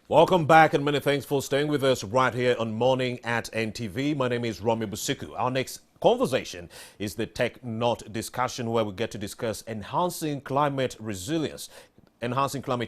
Welcome back and many thanks for staying with us right here on Morning at NTV. My name is Romy Busiku. Our next conversation is the Tech Not discussion where we get to discuss enhancing climate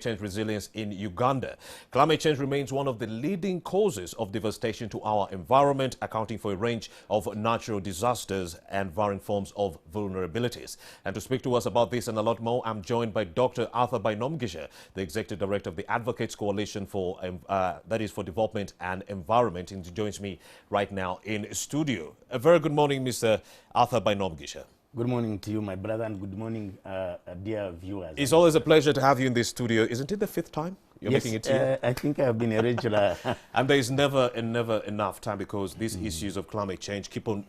change resilience in Uganda. Climate change remains one of the leading causes of devastation to our environment, accounting for a range of natural disasters and varying forms of vulnerabilities. And to speak to us about this and a lot more, I'm joined by Dr. Arthur Bainomgisha, the Executive Director of the Advocates Coalition for Development and Environment. And he joins me right now in studio. A very good morning, Mr. Arthur Bainomgisha. Good morning to you, my brother, and good morning, dear viewers. It's always a pleasure to have you in this studio. Isn't it the fifth time you're making it here? I think I've been a regular. And there is never enough time because these issues of climate change keep on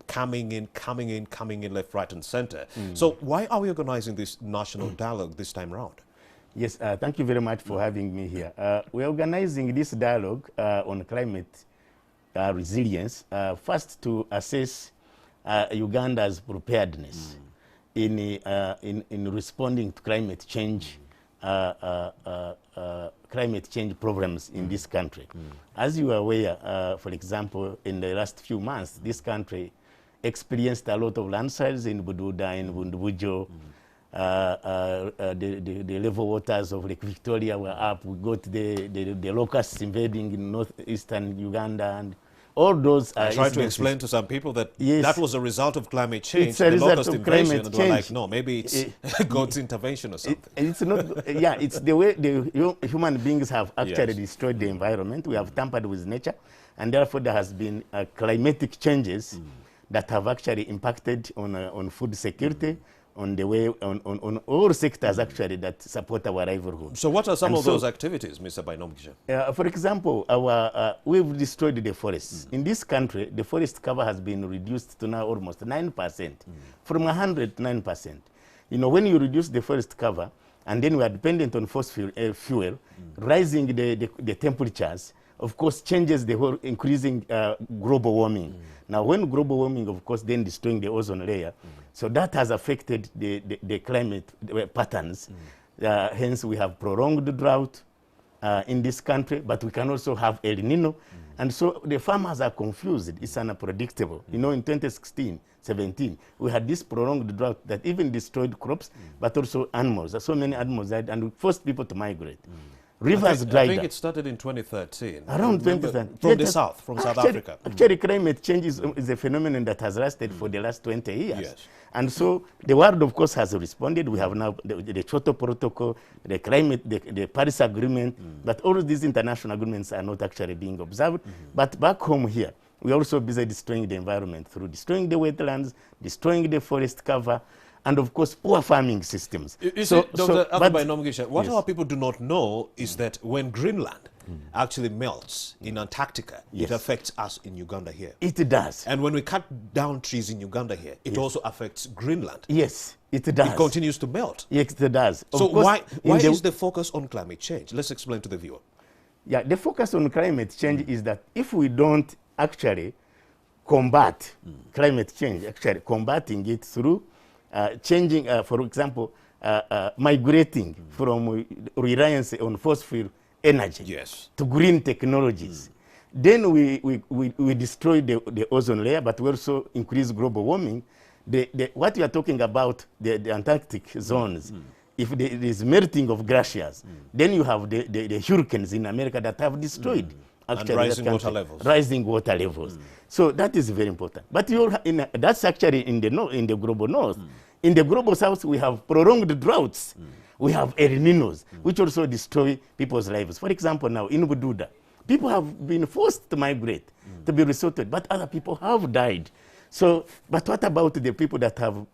coming in left, right, and center. So why are we organizing this national dialogue this time around? Yes, thank you very much for having me here. We're organizing this dialogue on climate resilience, first to assess Uganda's preparedness in responding to climate change problems in this country. As you are aware, for example, in the last few months, this country experienced a lot of landslides in Bududa, in Bundubujo. The level waters of Lake Victoria were up. We got the locusts invading in northeastern Uganda, and all those I tried to explain to some people that yes, that was a result of climate change, it's a the result locust of invasion, climate and we're change. like, no, maybe it's God's intervention or something. It's not, yeah, it's the way the human beings have actually Yes. destroyed the environment. We have tampered with nature, and therefore there has been climatic changes that have actually impacted on food security, on the way, on all sectors actually that support our livelihood. So what are some And of so- those activities, Mr. Bainomgisha? For example, we've destroyed the forests. In this country, the forest cover has been reduced to now almost 9%, from 100 to 9%. You know, when you reduce the forest cover, and then we are dependent on fossil fuel, rising the temperatures, of course, changes the whole increasing global warming. Now, when global warming, of course, then destroying the ozone layer, so that has affected the climate patterns. Hence, we have prolonged drought in this country, but we can also have El Nino. And so the farmers are confused. It's unpredictable. You know, in 2016, 17, we had this prolonged drought that even destroyed crops, but also animals. So many animals died, and we forced people to migrate. Rivers dried I think up. it started in 2013. Around Remember, 2013. From the south, from South Africa. Actually, climate change is a phenomenon that has lasted for the last 20 years. Yes. And so the world, of course, has responded. We have now the Kyoto Protocol, the Paris Agreement, but all of these international agreements are not actually being observed. But back home here, we're also busy destroying the environment through destroying the wetlands, destroying the forest cover, and of course, poor farming systems. You see, Dr. Arthur but- Bainomgisha, what yes. our people do not know is that when Greenland actually melts in Antarctica, Yes. it affects us in Uganda here. It does. And when we cut down trees in Uganda here, it also affects Greenland. Yes, it does. It continues to melt. Yes, it does. Of So course, why in is the focus on climate change? Let's explain to the viewer. Yeah, the focus on climate change is that if we don't actually combat climate change, actually combating it through changing, for example, migrating from reliance on fossil energy Yes. to green technologies. Then we destroy the ozone layer, but we also increase global warming. What you are talking about, the Antarctic zones, if there is melting of glaciers, then you have the hurricanes in America that have destroyed actually rising that water country. levels. Rising water levels. So that is very important. But that's actually in the global north. In the global south, we have prolonged droughts. We have El Ninos, which also destroy people's lives. For example, now in Bududa, people have been forced to migrate, to be resorted, but other people have died. So, but what about the people that have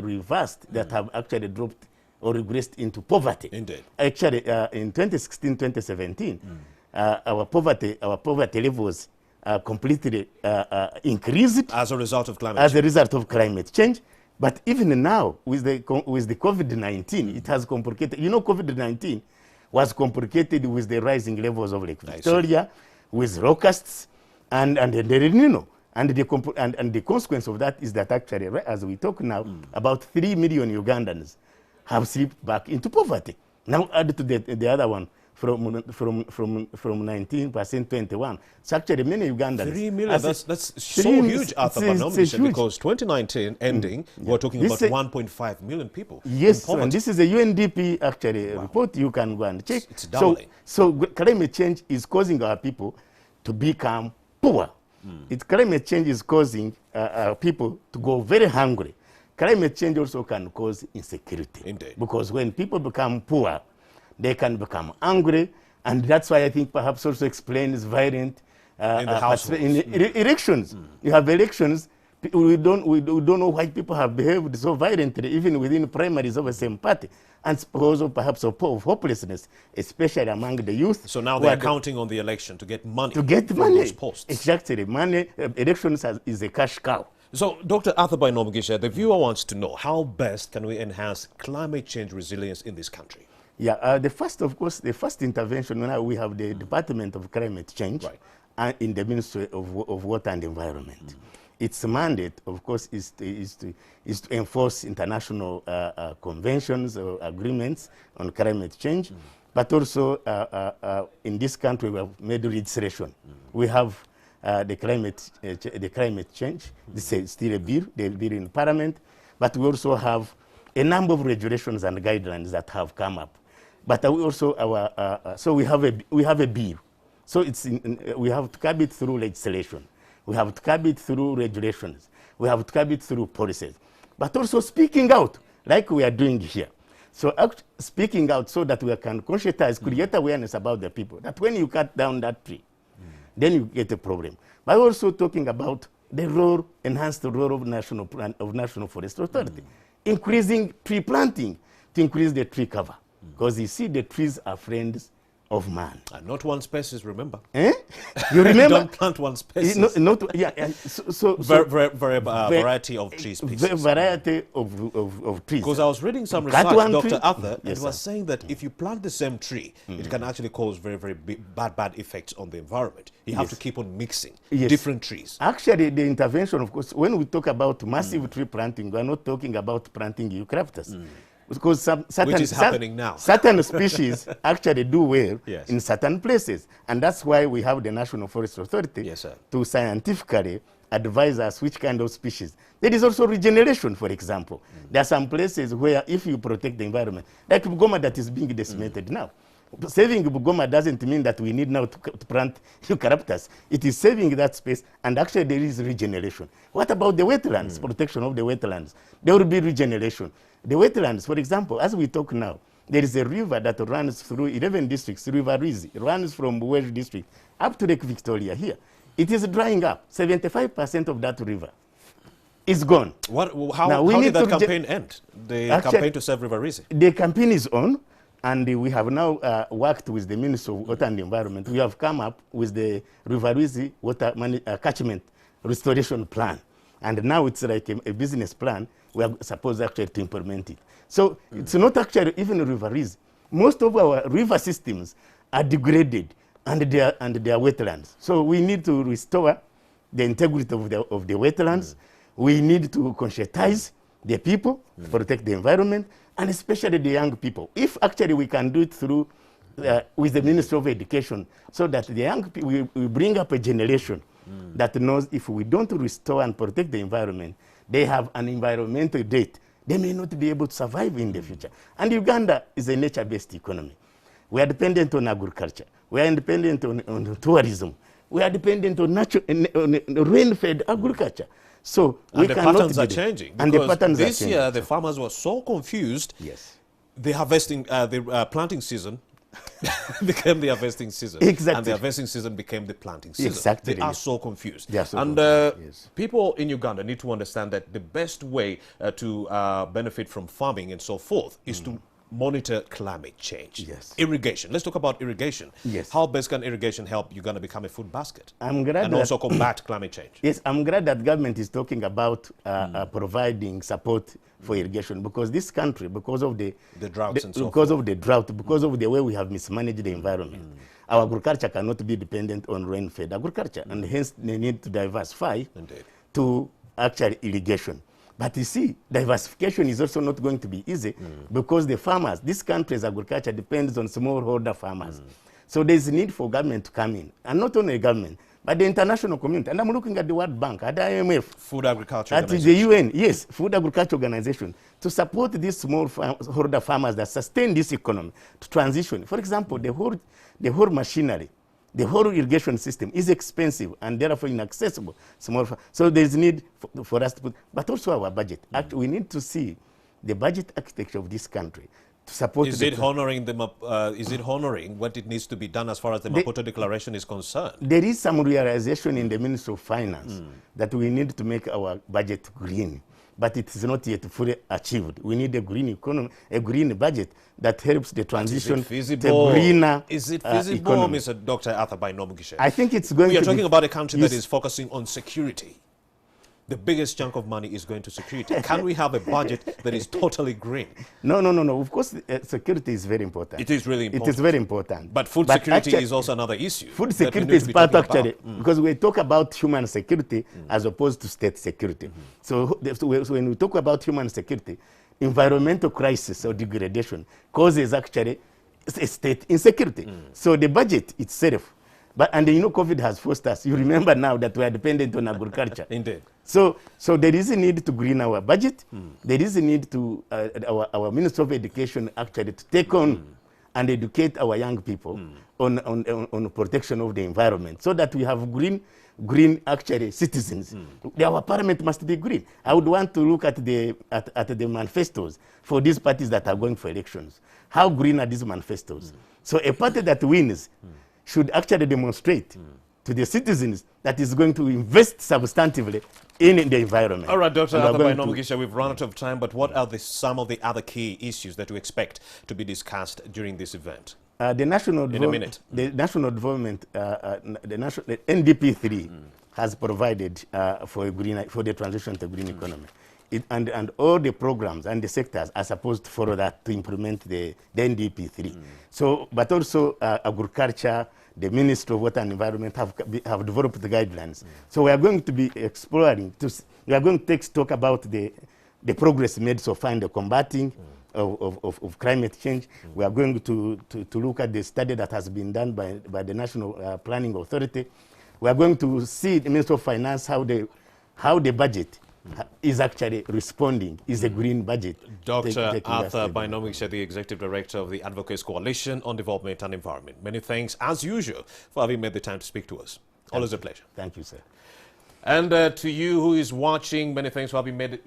reversed, that have actually dropped or regressed into poverty? Indeed. Actually, in 2016, 2017, our poverty levels completely increased As a result of climate as change. a result of climate change. But even now, with the COVID-19, it has complicated. You know, COVID-19 was complicated with the rising levels of Lake Victoria, with locusts, and the El Nino. And the consequence of that is that actually, as we talk now, about 3 million Ugandans have slipped back into poverty. Now add to the other one, from 19% 21. So actually many Ugandans. 3 million, that's so huge, Arthur Banomdisha, because 2019 ending, we're talking about 1.5 million people. Yes, and this is a UNDP actually report. You can go and check. It's doubling. So climate change is causing our people to become poor. Climate change is causing our people to go very hungry. Climate change also can cause insecurity. Indeed. Because when people become poor, they can become angry, and that's why I think perhaps also explains violent in the households. Elections. You have elections. We don't know why people have behaved so violently, even within primaries of the same party, and because of perhaps of hopelessness, especially among the youth. So now they're counting on the election to get money. To get from money. those posts. Exactly. Money. Elections is a cash cow. So, Dr. Arthur Banomdisha, the viewer wants to know how best can we enhance climate change resilience in this country? Yeah, the first intervention, now we have the Department of Climate Change in the Ministry of Water and Environment. Its mandate, of course, is to enforce international conventions or agreements on climate change, but also in this country we have made legislation. We have the climate change. This is still a bill in Parliament, but we also have a number of regulations and guidelines that have come up. But we also so we have a bill. So we have to curb it through legislation. We have to curb it through regulations. We have to curb it through policies. But also speaking out, like we are doing here. So speaking out so that we can conscientize, create awareness about the people, that when you cut down that tree, then you get a problem. But also talking about the role, enhanced role of National Forest Authority, increasing tree planting to increase the tree cover. Because you see, the trees are friends of man. And not one species, remember. Eh? You remember? Don't plant one species. Variety of tree species. Variety of trees. Because I was reading some research, Dr. Arthur, and it was saying that if you plant the same tree, it can actually cause very bad effects on the environment. You have to keep on mixing different trees. Actually, the intervention, of course, when we talk about massive tree planting, we are not talking about planting eucalyptus. Because which is happening now. Certain species actually do well in certain places. And that's why we have the National Forest Authority to scientifically advise us which kind of species. There is also regeneration, for example. There are some places where if you protect the environment, like Bugoma that is being decimated now. Saving Bugoma doesn't mean that we need now to plant eucalyptus. It is saving that space, and actually there is regeneration. What about the wetlands, protection of the wetlands? There will be regeneration. The wetlands, for example, as we talk now, there is a river that runs through 11 districts, River Rizi, runs from Buweru district up to Lake Victoria here. It is drying up. 75% of that river is gone. How did that campaign end? The campaign to save River Rizi? The campaign is on, and we have now worked with the Ministry of Water and Environment. We have come up with the River Rizi water catchment restoration plan. And now it's like a business plan. We are supposed actually to implement it. So it's not actually even River Rizi. Most of our river systems are degraded and they are wetlands. So we need to restore the integrity of the wetlands. We need to conscientize the people, protect the environment, and especially the young people. If actually we can do it through with the Ministry of Education, so that the young people, we bring up a generation that knows if we don't restore and protect the environment, they have an environmental debt. They may not be able to survive in the future. And Uganda is a nature-based economy. We are dependent on agriculture. We are dependent on tourism. We are dependent on rain-fed agriculture. So and the patterns are changing. And the patterns are changing. This year, the farmers were so confused. Yes. The harvesting, the planting season became the harvesting season. Exactly. And the harvesting season became the planting season. Exactly. They are so confused. They are so confused. People in Uganda need to understand that the best way to benefit from farming and so forth is to monitor climate change. Yes. Irrigation. Let's talk about irrigation. Yes. How best can irrigation help Uganda become a food basket? I'm glad and also combat climate change. Yes, I'm glad that government is talking about providing support for irrigation, because this country, because of the droughts and so forth. Because of the drought, because of the way we have mismanaged the environment, our agriculture cannot be dependent on rain-fed agriculture, and hence they need to diversify to actually irrigation. But you see, diversification is also not going to be easy because the farmers, this country's agriculture depends on smallholder farmers. So there's a need for government to come in, and not only government, but the international community. And I'm looking at the World Bank, at the IMF, Food Agriculture at the UN, yes, Food Agriculture Organization, to support these smallholder farmers that sustain this economy to transition. For example, the whole machinery, the whole irrigation system is expensive and therefore inaccessible. So there's need for us to put, but also our budget. We need to see the budget architecture of this country to support. Is it honoring what it needs to be done as far as the Maputo Declaration is concerned? There is some realization in the Ministry of Finance that we need to make our budget green, but it is not yet fully achieved. We need a green economy, a green budget that helps the transition to greener. Is it feasible, Mr. Dr. Arthur Bainomugisha? I think it's going to be. We are talking about a country that is focusing on security. The biggest chunk of money is going to security. Can we have a budget that is totally green? No. Of course, security is very important. It is really important. It is very important. But food security is also another issue. Food security is part actually, because we talk about human security as opposed to state security. So when we talk about human security, environmental crisis or degradation causes actually a state insecurity. So the budget itself, and COVID has forced us. You remember now that we are dependent on agriculture. Indeed. So there is a need to green our budget. There is a need to our Ministry of Education actually to take on and educate our young people on protection of the environment, so that we have green actually citizens. Our parliament must be green. I would want to look at the manifestos for these parties that are going for elections. How green are these manifestos? So a party that wins should actually demonstrate to the citizens that is going to invest substantively in the environment. All right, Dr. Arthur Bainomugisha, we've run out of time, but what are some of the other key issues that you expect to be discussed during this event? The national development, the NDP 3 has provided for the transition to green economy. And all the programs and the sectors are supposed to follow that to implement the NDP 3. So, but also agriculture, the Ministry of Water and Environment have developed the guidelines. So we are going to be exploring, we are going to take stock about the progress made so far in the combating of climate change. We are going to look at the study that has been done by the National Planning Authority. We are going to see the Ministry of Finance how the budget is actually responding, is a green budget. Dr. Arthur Bainomugisha, the Executive Director of the Advocates Coalition on Development and Environment. Many thanks, as usual, for having made the time to speak to us. Always a pleasure. Thank you, sir. And to you who is watching, many thanks for having made